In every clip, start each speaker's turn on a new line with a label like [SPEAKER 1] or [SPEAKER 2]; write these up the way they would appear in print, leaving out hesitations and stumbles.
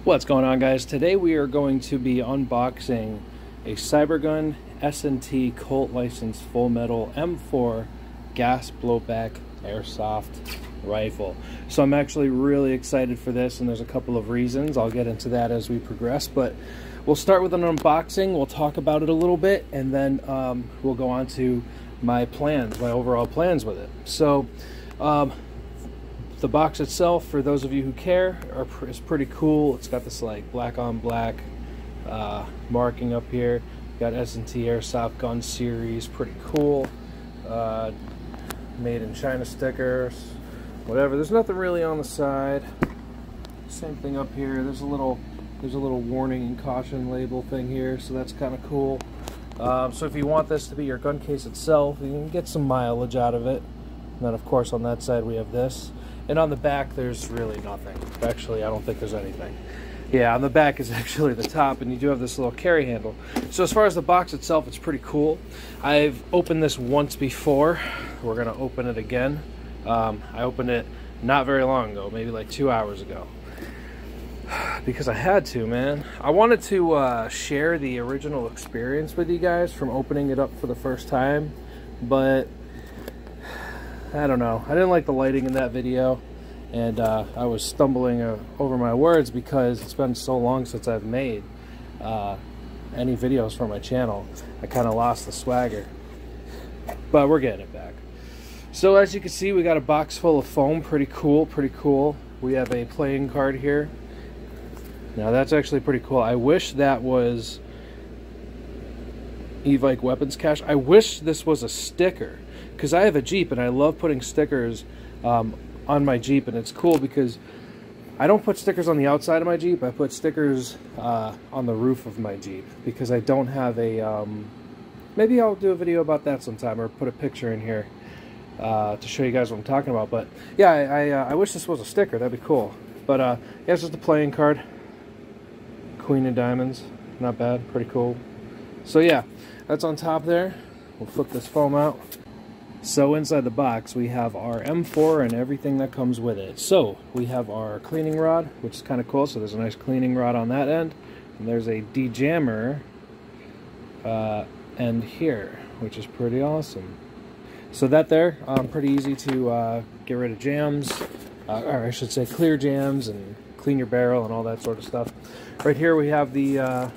[SPEAKER 1] What's going on, guys? Today we are going to be unboxing a Cybergun S&T Colt licensed full metal M4 gas blowback airsoft rifle. So I'm actually really excited for this, and there's a couple of reasons. I'll get into that as we progress, but we'll start with an unboxing. We'll talk about it a little bit, and then we'll go on to my plans, my overall plans with it. So the box itself, for those of you who care, is pretty cool. It's got this like black on black marking up here. Got S&T Airsoft Gun Series, pretty cool. Made in China stickers, whatever. There's nothing really on the side. Same thing up here. There's a little warning and caution label thing here, so that's kind of cool. So if you want this to be your gun case itself, you can get some mileage out of it. And then of course on that side we have this. And on the back, there's really nothing. Actually, I don't think there's anything. Yeah, on the back is actually the top, and you do have this little carry handle. So as far as the box itself, it's pretty cool. I've opened this once before. We're gonna open it again. I opened it not very long ago, maybe like 2 hours ago. Because I had to, man. I wanted to share the original experience with you guys from opening it up for the first time, but I don't know. I didn't like the lighting in that video, and I was stumbling over my words because it's been so long since I've made any videos for my channel. I kind of lost the swagger, but we're getting it back. So as you can see, we got a box full of foam. Pretty cool, pretty cool. We have a playing card here. Now that's actually pretty cool. I wish that was Evike weapons cache. I wish this was a sticker, because I have a Jeep and I love putting stickers on my Jeep, and it's cool because I don't put stickers on the outside of my Jeep. I put stickers on the roof of my Jeep because I don't have a maybe I'll do a video about that sometime, or put a picture in here to show you guys what I'm talking about. But yeah, I wish this was a sticker. That'd be cool. But yeah, it's just a playing card. Queen of Diamonds, not bad, pretty cool. So yeah, that's on top there. We'll flip this foam out. So inside the box we have our M4 and everything that comes with it. So we have our cleaning rod, which is kind of cool. So there's a nice cleaning rod on that end, and there's a de-jammer end here, which is pretty awesome. So that there, pretty easy to get rid of jams, or I should say clear jams, and clean your barrel and all that sort of stuff. Right here we have the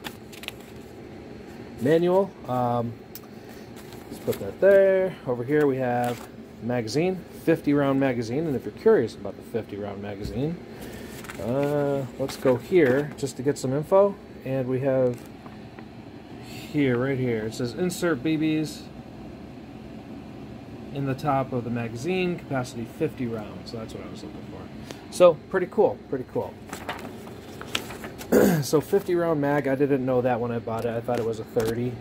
[SPEAKER 1] manual. Let's put that there. Over here we have magazine, 50 round magazine, and if you're curious about the 50 round magazine, let's go here just to get some info. And we have here, right here, it says insert BBs in the top of the magazine, capacity 50 rounds. So that's what I was looking for. So pretty cool, pretty cool. So 50 round mag, I didn't know that when I bought it. I thought it was a 30.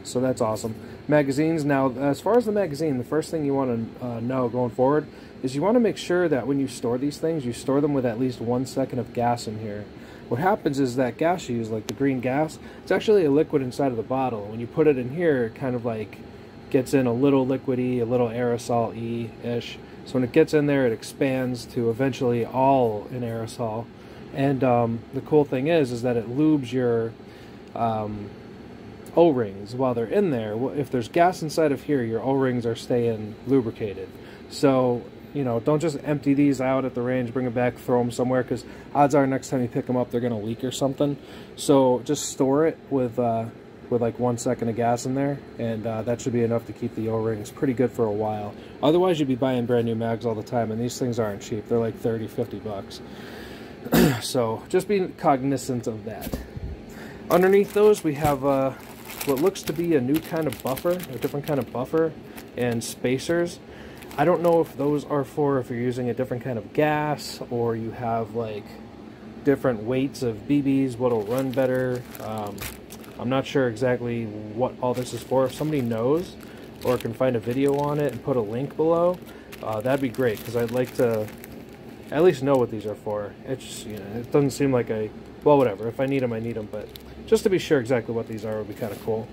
[SPEAKER 1] So that's awesome. Magazines, now as far as the magazine, the first thing you want to know going forward is you want to make sure that when you store these things, you store them with at least 1 second of gas in here. What happens is that gas you use, like the green gas, it's actually a liquid inside of the bottle. When you put it in here, it kind of like gets in a little liquidy, a little aerosol-y-ish. So when it gets in there, it expands to eventually all an aerosol. And the cool thing is that it lubes your O-rings while they're in there. If there's gas inside of here, your O-rings are staying lubricated. So, you know, don't just empty these out at the range, bring them back, throw them somewhere, because odds are next time you pick them up, they're going to leak or something. So just store it with like 1 second of gas in there, and that should be enough to keep the O-rings pretty good for a while. Otherwise, you'd be buying brand new mags all the time, and these things aren't cheap. They're like 30, 50 bucks. So just be cognizant of that. Underneath those, we have what looks to be a new kind of buffer, a different kind of buffer, and spacers. I don't know if those are for if you're using a different kind of gas, or you have like different weights of BBs, what'll run better. I'm not sure exactly what all this is for. If somebody knows or can find a video on it and put a link below, that'd be great, because I'd like to at least know what these are for. It's, you know, it doesn't seem like well, whatever. If I need them, I need them, but just to be sure exactly what these are would be kind of cool.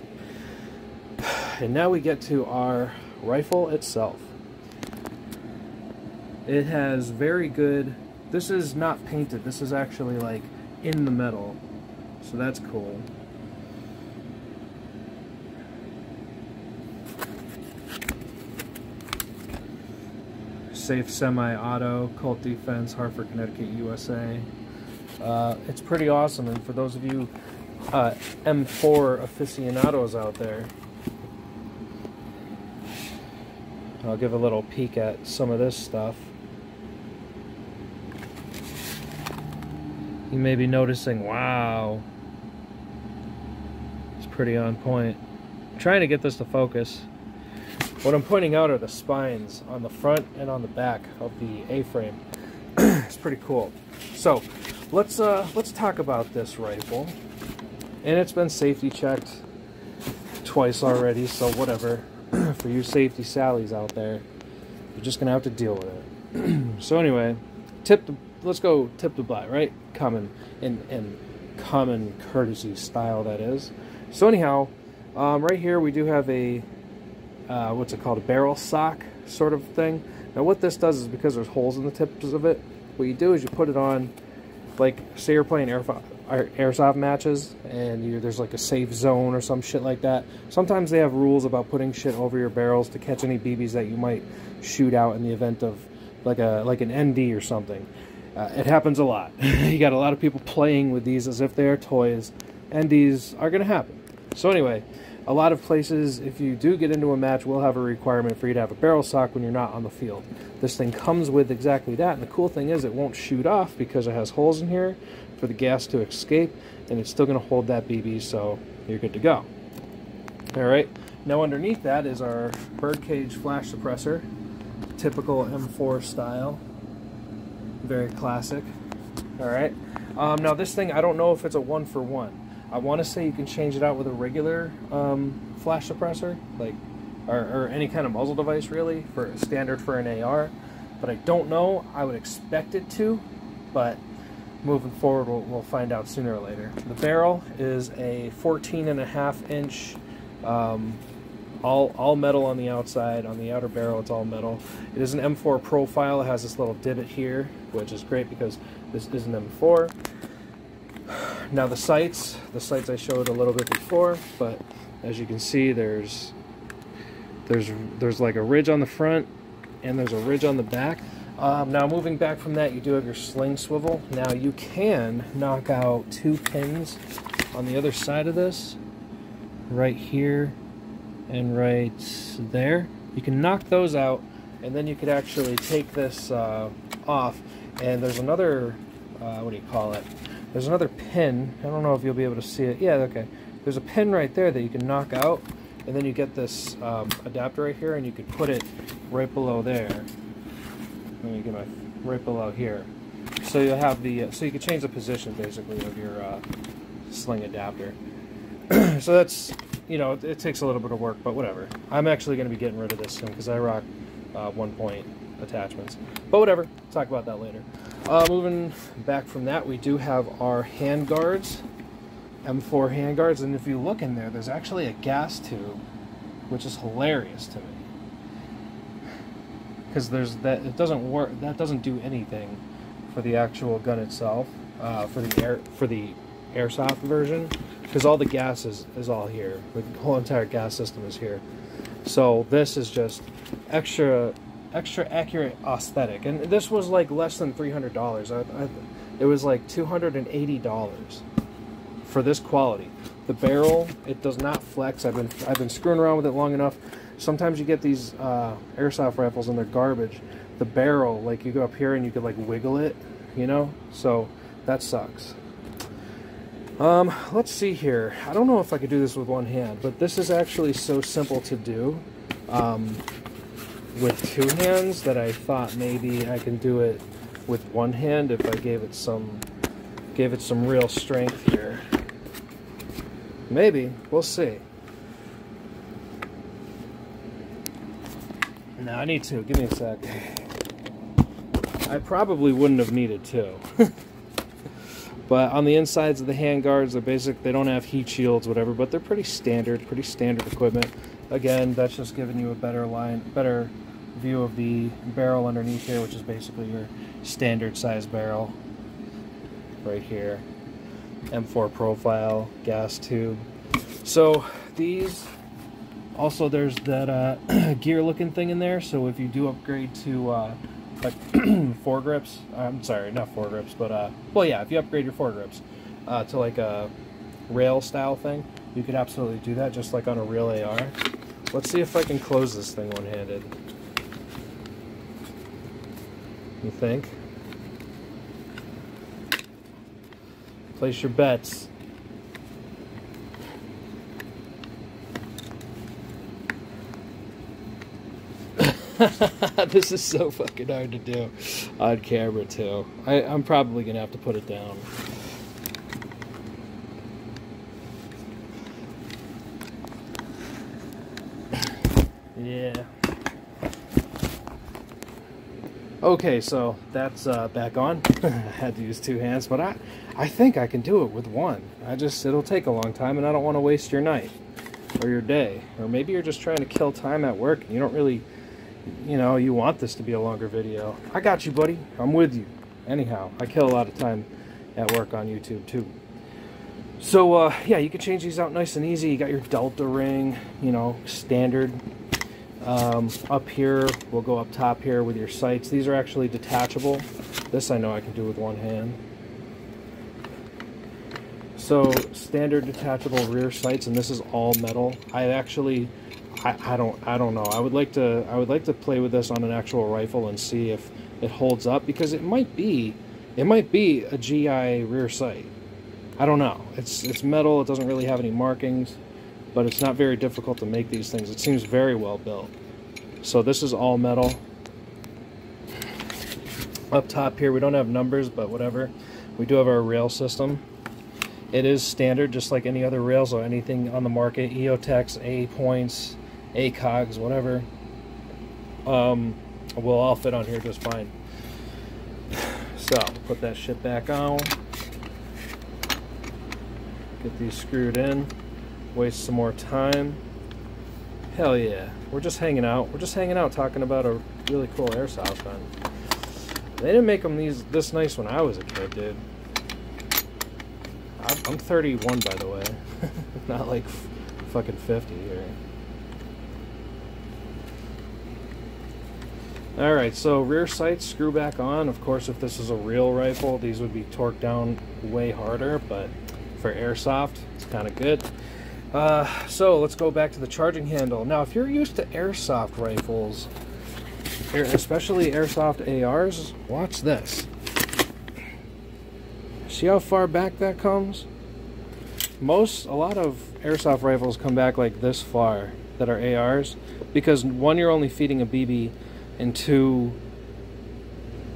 [SPEAKER 1] And now we get to our rifle itself. It has very good This is not painted. This is actually like in the metal. So that's cool. Safe semi-auto, Colt defense, Hartford, Connecticut, USA. It's pretty awesome, and for those of you M4 aficionados out there, I'll give a little peek at some of this stuff. You may be noticing, wow, it's pretty on point. I'm trying to get this to focus. What I'm pointing out are the spines on the front and on the back of the A-frame. It's pretty cool. So let's talk about this rifle. And it's been safety checked twice already, so whatever. For you safety Sallies out there, you're just gonna have to deal with it. So anyway, let's go tip to buy, right? Common in common courtesy style, that is. So anyhow, right here we do have a what's it called, a barrel sock sort of thing. Now what this does is, because there's holes in the tips of it, what you do is you put it on, like say you're playing airsoft matches and there's like a safe zone or some shit like that. Sometimes they have rules about putting shit over your barrels to catch any BBs that you might shoot out in the event of like an ND or something. It happens a lot. You got a lot of people playing with these as if they are toys. NDs are going to happen. So anyway, a lot of places, if you do get into a match, will have a requirement for you to have a barrel sock when you're not on the field. This thing comes with exactly that, and the cool thing is it won't shoot off because it has holes in here for the gas to escape, and it's still going to hold that BB, so you're good to go. Alright, now underneath that is our birdcage flash suppressor, typical M4 style, very classic. Alright, now this thing, I don't know if it's a 1-for-1. I want to say you can change it out with a regular flash suppressor, like or any kind of muzzle device really, for standard for an AR, but I don't know. I would expect it to, but moving forward we'll find out sooner or later. The barrel is a 14.5 inch all metal on the outside. On the outer barrel it's all metal. It is an M4 profile. It has this little divot here, which is great because this is an M4. Now the sights I showed a little bit before, but as you can see, there's like a ridge on the front and there's a ridge on the back. Now moving back from that, you do have your sling swivel. Now you can knock out 2 pins on the other side of this, right here and right there. You can knock those out, and then you could actually take this off, and there's another, what do you call it? There's another pin. I don't know if you'll be able to see it. Yeah, okay. There's a pin right there that you can knock out, and then you get this adapter right here, and you could put it right below there. Let me get my right below here. So you'll have the so you can change the position basically of your sling adapter. So that's, you know, it takes a little bit of work, but whatever. I'm actually going to be getting rid of this soon because I rock 1-point attachments. But whatever, talk about that later. Moving back from that, we do have our hand guards, M4 hand guards, and if you look in there, there's actually a gas tube, which is hilarious to me. Because there's that, it doesn't work, that doesn't do anything for the actual gun itself, for the airsoft version, because all the gas is all here. The whole entire gas system is here. So this is just extra accurate aesthetic, and this was like less than $300. It was like $280 for this quality. The barrel, it does not flex. I've been screwing around with it long enough. Sometimes you get these airsoft rifles and they're garbage. The barrel, like you go up here and you could like wiggle it, you know, so that sucks. Let's see here. I don't know if I could do this with one hand, but this is actually so simple to do with 2 hands that I thought maybe I can do it with 1 hand if I gave it some real strength here. Maybe, we'll see. No, I need to. Give me a sec. I probably wouldn't have needed to. But on the insides of the hand guards, they're basic. They don't have heat shields, whatever, but they're pretty standard equipment. Again, that's just giving you a better view of the barrel underneath here, which is basically your standard size barrel right here. M4 profile, gas tube. So these, also there's that gear looking thing in there, so if you do upgrade to like foregrips, I'm sorry, not foregrips, but well yeah, if you upgrade your foregrips to like a rail style thing, you could absolutely do that, just like on a real AR. Let's see if I can close this thing one-handed. You think? Place your bets. This is so fucking hard to do on camera too. I'm probably gonna have to put it down. Yeah. Okay, so that's back on. I had to use 2 hands, but I think I can do it with one. It'll take a long time, and I don't want to waste your night or your day. Or maybe you're just trying to kill time at work and you don't really, you know, you want this to be a longer video. I got you, buddy. I'm with you. Anyhow, I kill a lot of time at work on YouTube too. So yeah, you can change these out nice and easy. You got your Delta ring, you know, standard. Up here, we'll go up top here with your sights. These are actually detachable. This I know I can do with one hand. So standard detachable rear sights, and this is all metal. I don't know. I would like to play with this on an actual rifle and see if it holds up, because it might be a GI rear sight. I don't know. It's metal. It doesn't really have any markings, but it's not very difficult to make these things. It seems very well built. So this is all metal. Up top here, we don't have numbers, but whatever. We do have our rail system. It is standard, just like any other rails or anything on the market. EOTechs, A-points, ACOGs, whatever. Will all fit on here just fine. So, put that shit back on. Get these screwed in. Waste some more time. Hell yeah. We're just hanging out. We're just hanging out talking about a really cool airsoft gun. They didn't make them this nice when I was a kid, dude. I'm 31, by the way. Not like fucking 50 here. Alright, so rear sights screw back on. Of course, if this is a real rifle, these would be torqued down way harder, but for airsoft, it's kind of good. So let's go back to the charging handle. Now, if you're used to airsoft rifles, especially airsoft ARs, watch this. See how far back that comes? A lot of airsoft rifles come back like this far that are ARs, because one, you're only feeding a BB, and two,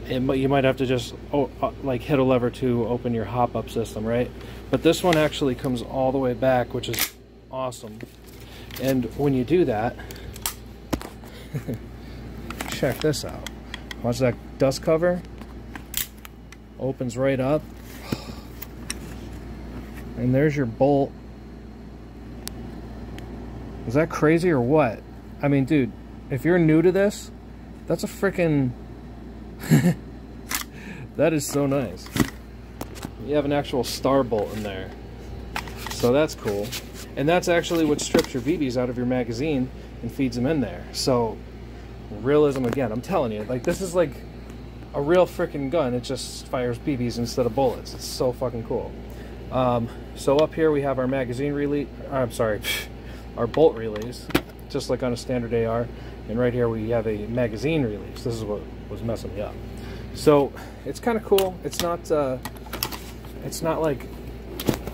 [SPEAKER 1] you might have to just like hit a lever to open your hop-up system, right? But this one actually comes all the way back, which is awesome. And when you do that, check this out. Watch that dust cover. Opens right up. And there's your bolt. Is that crazy or what? I mean, dude, if you're new to this, that's a freaking... That is so nice. You have an actual star bolt in there. So that's cool. And that's actually what strips your BBs out of your magazine and feeds them in there. So, realism again. I'm telling you, like, this is like a real freaking gun. It just fires BBs instead of bullets. It's so fucking cool. So up here we have our magazine release. I'm sorry, our bolt release, just like on a standard AR. And right here we have a magazine release. This is what was messing me up. So it's kind of cool. It's not like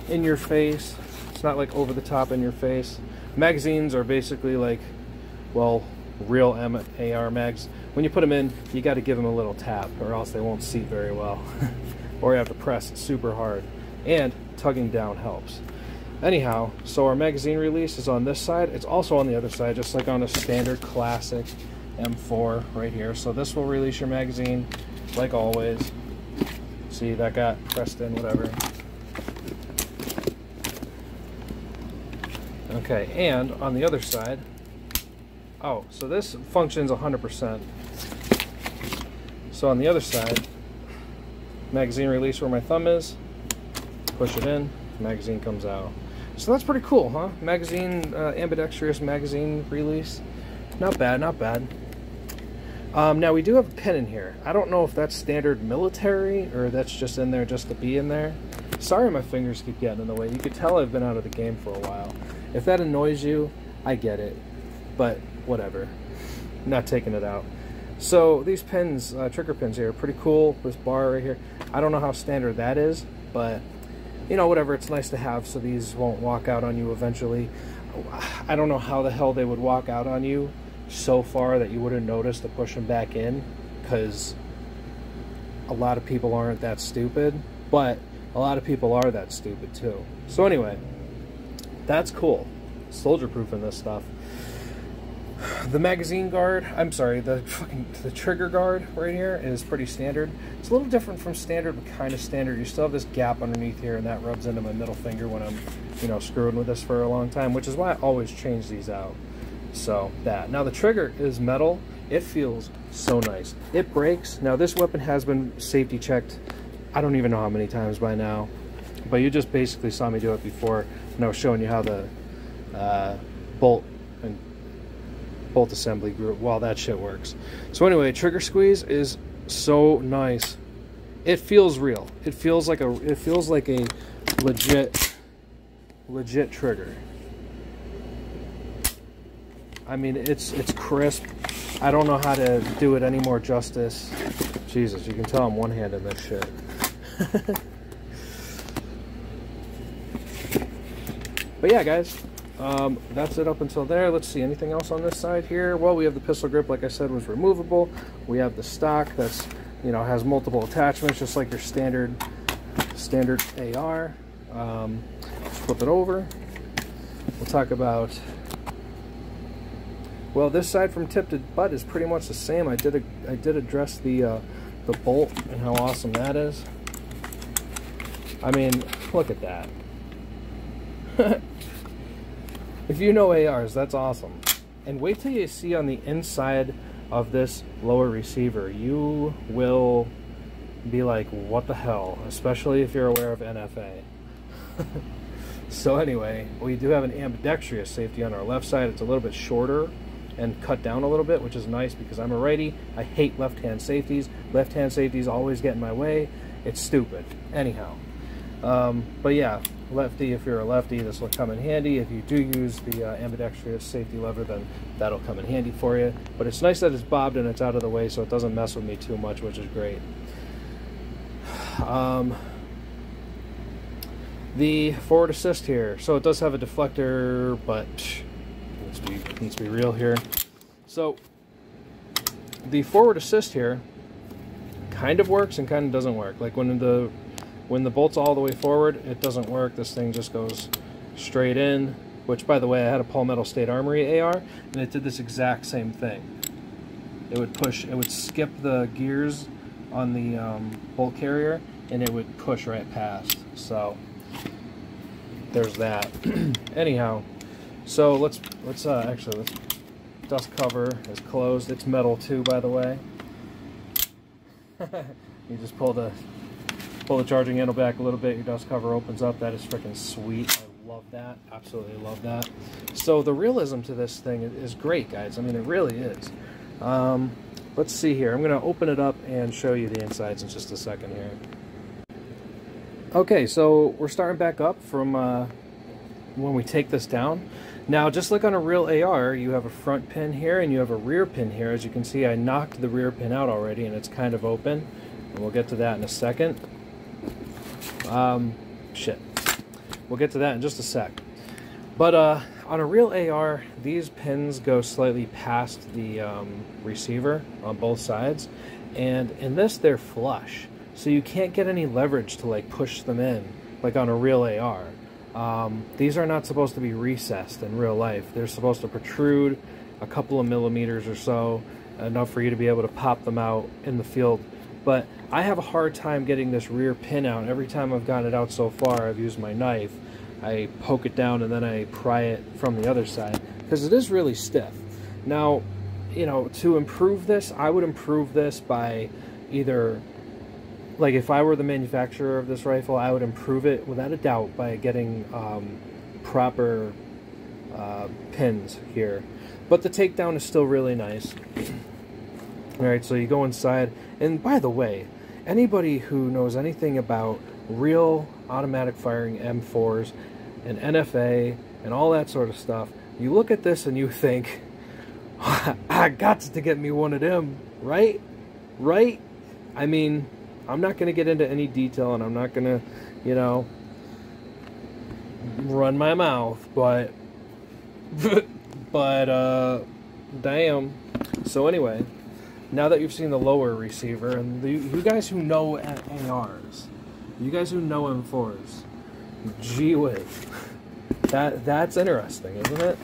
[SPEAKER 1] in your face. It's not like over the top in your face. Magazines are basically like, well, real AR mags. When you put them in, you got to give them a little tap, or else they won't seat very well. Or you have to press super hard. And tugging down helps. Anyhow, so our magazine release is on this side. It's also on the other side, just like on a standard classic M4 right here. So this will release your magazine, like always. See, that got pressed in, whatever. Okay, and on the other side, Oh, so this functions 100%. So on the other side, magazine release where my thumb is, push it in, magazine comes out. So that's pretty cool, huh? Magazine, ambidextrous magazine release. Not bad, not bad. Now we do have a pin in here. I don't know if that's standard military or that's just in there just to be in there. Sorry my fingers keep getting in the way. You could tell I've been out of the game for a while. If that annoys you, I get it. But whatever. I'm not taking it out. So these pins, trigger pins here, are pretty cool. This bar right here. I don't know how standard that is, but you know, whatever, it's nice to have so these won't walk out on you eventually. I don't know how the hell they would walk out on you so far that you wouldn't notice to push them back in, because a lot of people aren't that stupid, but a lot of people are that stupid too. So anyway, that's cool. Soldier proofing this stuff. The magazine guard, I'm sorry, the trigger guard right here is pretty standard. It's a little different from standard, but kind of standard. You still have this gap underneath here, and that rubs into my middle finger when I'm, you know, screwing with this for a long time, which is why I always change these out. So that. Now the trigger is metal. It feels so nice. It breaks. Now this weapon has been safety checked, I don't even know how many times by now, but you just basically saw me do it before, and I was showing you how the bolt assembly group, well, that shit works. So anyway, trigger squeeze is so nice. It feels real. It feels like a legit trigger. I mean, it's crisp. I don't know how to do it any more justice. Jesus, you can tell I'm one-handed this shit. But yeah, guys, that's it up until there. Let's see, anything else on this side here? Well, we have the pistol grip, like I said, was removable. We have the stock that's, you know, has multiple attachments, just like your standard AR. Let's flip it over. We'll talk about, well, this side from tip to butt is pretty much the same. I did address the bolt and how awesome that is. I mean, look at that. If you know ARs, that's awesome. And wait till you see on the inside of this lower receiver. You will be like, what the hell? Especially if you're aware of NFA. So anyway, we do have an ambidextrous safety on our left side. It's a little bit shorter and cut down a little bit, which is nice because I'm a righty. I hate left-hand safeties. Left-hand safeties always get in my way. It's stupid. Anyhow. But yeah, lefty, if you're a lefty, this will come in handy. If you do use the ambidextrous safety lever, then that'll come in handy for you. But it's nice that it's bobbed and it's out of the way, so it doesn't mess with me too much, which is great. The forward assist here, so it does have a deflector, but let's be real here. So the forward assist here kind of works and kind of doesn't work. Like when the bolt's all the way forward, it doesn't work. This thing just goes straight in, which, by the way, I had a Palmetto State Armory AR, and it did this exact same thing. It would skip the gears on the bolt carrier, and it would push right past. So there's that. Anyhow, so let's dust cover is closed. It's metal too, by the way. You just pull the charging handle back a little bit, your dust cover opens up. That is freaking sweet. I love that. Absolutely love that. So the realism to this thing is great, guys. I mean, it really is. Let's see here. I'm going to open it up and show you the insides in just a second here. Okay, so we're starting back up from when we take this down. Now, just like on a real AR, you have a front pin here and you have a rear pin here. As you can see, I knocked the rear pin out already and it's kind of open. And we'll get to that in a second. Shit. We'll get to that in just a sec. But on a real AR, these pins go slightly past the receiver on both sides. And in this, they're flush. So you can't get any leverage to like push them in, like on a real AR. These are not supposed to be recessed in real life. They're supposed to protrude a couple of millimeters or so, enough for you to be able to pop them out in the field. But I have a hard time getting this rear pin out. Every time I've gotten it out so far, I've used my knife. I poke it down and then I pry it from the other side, because it is really stiff. Now, you know, to improve this, I would improve this by either, like if I were the manufacturer of this rifle, I would improve it without a doubt by getting proper pins here. But the takedown is still really nice. Alright, so you go inside, and by the way, anybody who knows anything about real automatic firing M4s and NFA and all that sort of stuff, you look at this and you think, I got to get me one of them, right? Right? I mean, I'm not going to get into any detail, and I'm not going to, you know, run my mouth, but damn. So anyway, now that you've seen the lower receiver, and you guys who know ARs, you guys who know M4s, gee whiz, that's interesting, isn't it?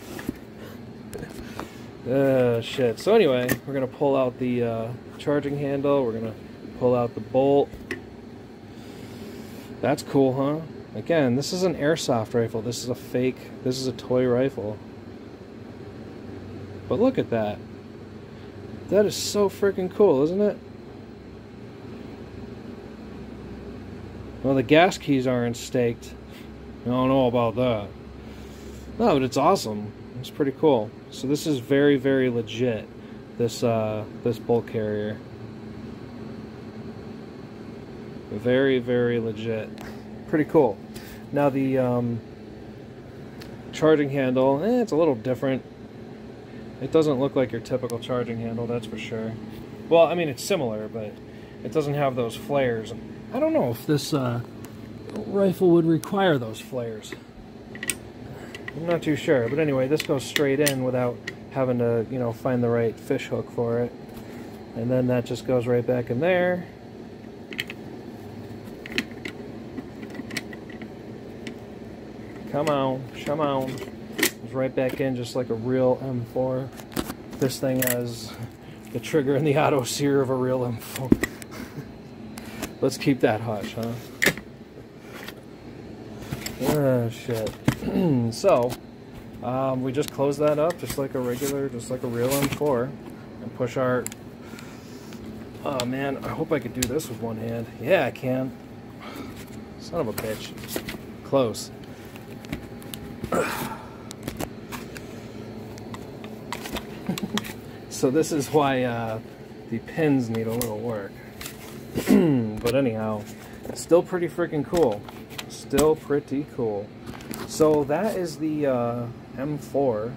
[SPEAKER 1] Shit. So anyway, we're gonna pull out the charging handle. We're gonna pull out the bolt. That's cool, huh? Again, this is an airsoft rifle. This is a fake. This is a toy rifle. But look at that. That is so freaking cool, isn't it? Well, the gas keys aren't staked. I don't know about that. No, but it's awesome. It's pretty cool. So this is very, very legit. This this bolt carrier. Very, very legit. Pretty cool. Now the charging handle, it's a little different. It doesn't look like your typical charging handle, that's for sure. Well, I mean, it's similar, but it doesn't have those flares. I don't know if this rifle would require those flares. I'm not too sure, but anyway, this goes straight in without having to, you know, find the right fish hook for it. And then that just goes right back in there. Come on, come on. It's right back in just like a real M4. This thing has the trigger and the auto sear of a real M4. Let's keep that hush, huh? Oh, shit. So, we just close that up just like a regular, just like a real M4, and push our... Oh man, I hope I could do this with one hand. Yeah, I can. Son of a bitch. Close. So this is why the pins need a little work. But anyhow, still pretty freaking cool. Still pretty cool. So that is the M4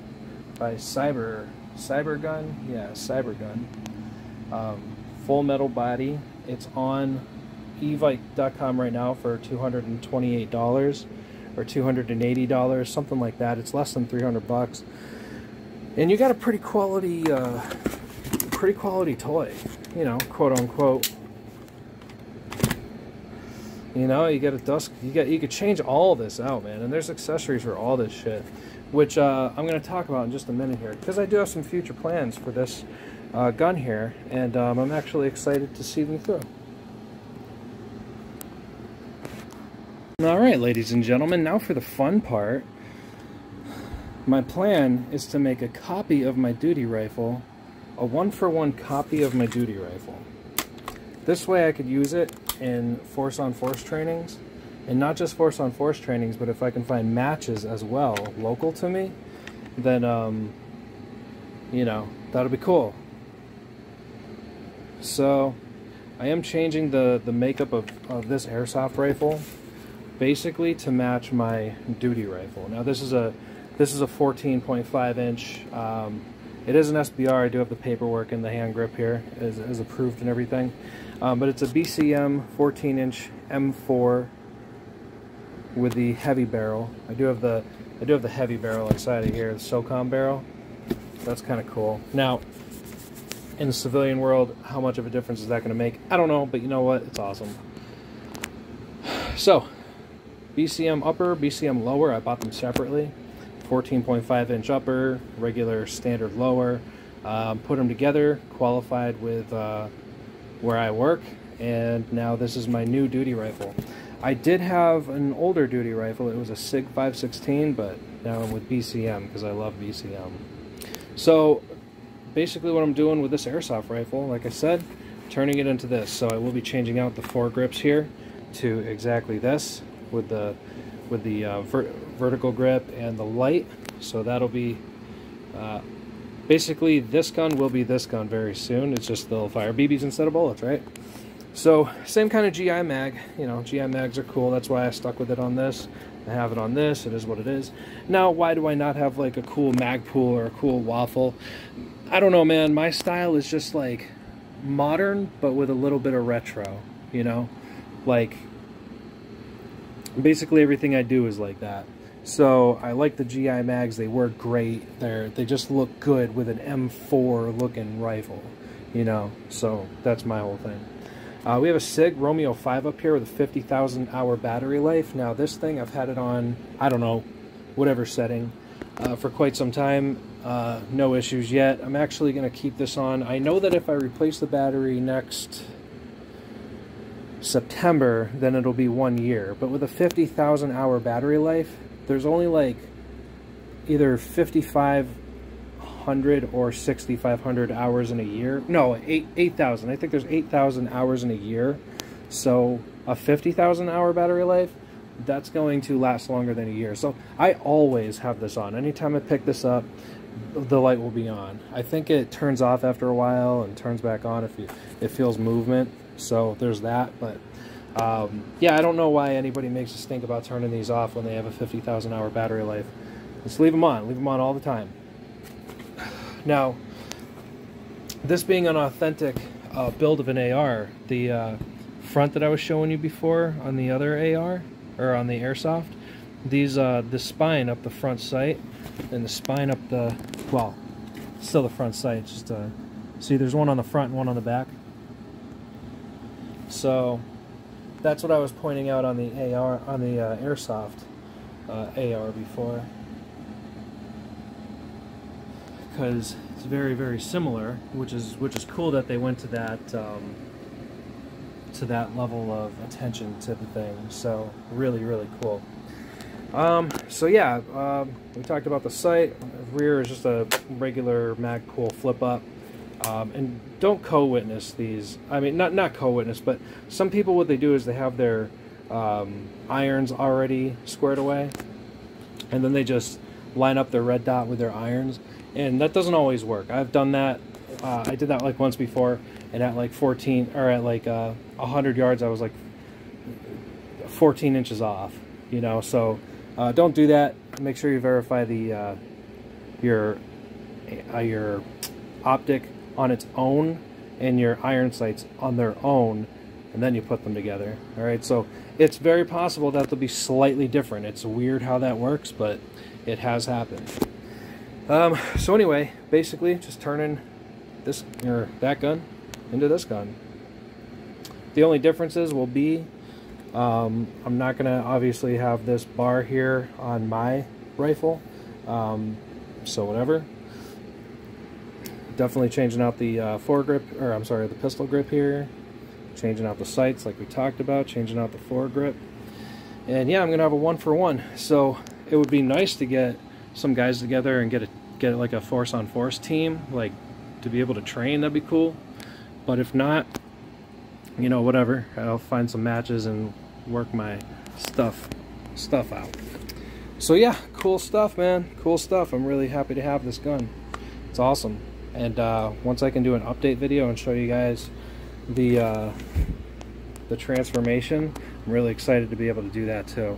[SPEAKER 1] by Cybergun. Yeah, Cybergun. Full metal body. It's on evike.com right now for $228 or $280, something like that. It's less than 300 bucks. And you got a pretty quality toy, you know, quote unquote. You know, you get a dusk. You could change all this out, man. And there's accessories for all this shit, which I'm going to talk about in just a minute here, because I do have some future plans for this gun here, and I'm actually excited to see them through. All right, ladies and gentlemen, now for the fun part. My plan is to make a copy of my duty rifle, a one-for-one copy of my duty rifle. This way I could use it in force-on-force trainings, and not just force-on-force trainings, but if I can find matches as well, local to me, then, you know, that'll be cool. So, I am changing the makeup of this airsoft rifle, basically to match my duty rifle. Now this is a 14.5 inch. It is an SBR. I do have the paperwork and the hand grip here as approved and everything. But it's a BCM 14-inch M4 with the heavy barrel. I do have the heavy barrel inside of here, the SOCOM barrel. That's kind of cool. Now, in the civilian world, how much of a difference is that going to make? I don't know, but you know what? It's awesome. So, BCM upper, BCM lower, I bought them separately. 14.5 inch upper, regular standard lower. Put them together, qualified with where I work, and now this is my new duty rifle. I did have an older duty rifle. It was a SIG 516, but now I'm with BCM because I love BCM. So basically what I'm doing with this airsoft rifle. Like I said, turning it into this. So I will be changing out the foregrips here to exactly this with the vertical grip and the light. So that'll be basically this gun will be this gun very soon. It's just they'll fire BBs instead of bullets, right? So same kind of GI mag. You know, GI mags are cool. That's why I stuck with it on this. I have it on this. It is what it is. Now, why do I not have like a cool mag pool or a cool waffle? I don't know, man. My style is just like modern, but with a little bit of retro, you know? Like, basically everything I do is like that. So I like the GI mags. They work great. They just look good with an M4 looking rifle, you know? So that's my whole thing. We have a SIG Romeo 5 up here with a 50,000 hour battery life. Now this thing, I've had it on, I don't know, whatever setting for quite some time. No issues yet. I'm actually going to keep this on. I know that if I replace the battery next September, then it'll be 1 year. But with a 50,000 hour battery life, there's only like either 5,500 or 6,500 hours in a year. No, 8,000. I think there's 8,000 hours in a year. So a 50,000 hour battery life, that's going to last longer than a year. So I always have this on. Anytime I pick this up, the light will be on. I think it turns off after a while and turns back on if it feels movement. So there's that. But yeah, I don't know why anybody makes a stink about turning these off when they have a 50,000 hour battery life. Just leave them on. Leave them on all the time. Now, this being an authentic build of an AR, the front that I was showing you before on the other AR, or on the Airsoft, these the spine up the front sight and the spine up the, well, still the front sight, just see there's one on the front and one on the back. So that's what I was pointing out on the AR, on the Airsoft AR before, because it's very, very similar, which is cool that they went to that level of attention to the thing. So really, really cool. So yeah, we talked about the sight. Rear is just a regular Magpul flip up. And don't co-witness these. I mean, not co-witness, but some people, what they do is they have their irons already squared away, and then they just line up their red dot with their irons, and that doesn't always work. I've done that. I did that like once before, and at like 14 or at like 100 yards, I was like 14 inches off. You know, so don't do that. Make sure you verify the your optic on its own and your iron sights on their own, and then you put them together. All right, so it's very possible that they'll be slightly different. It's weird how that works, but it has happened. So anyway, basically just turning this or that gun into this gun. The only differences will be I'm not gonna obviously have this bar here on my rifle, so whatever. Definitely changing out the foregrip, or I'm sorry, the pistol grip here. Changing out the sights like we talked about. Changing out the foregrip. And yeah, I'm gonna have a 1-for-1. So it would be nice to get some guys together and get like a force-on-force team, like to be able to train. That'd be cool. But if not, you know, whatever. I'll find some matches and work my stuff out. So yeah, cool stuff, man. Cool stuff. I'm really happy to have this gun. It's awesome. And once I can do an update video and show you guys the transformation, I'm really excited to be able to do that too.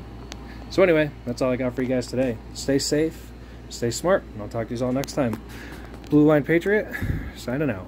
[SPEAKER 1] So anyway, that's all I got for you guys today. Stay safe, stay smart, and I'll talk to you all next time. Blue Line Patriot, signing out.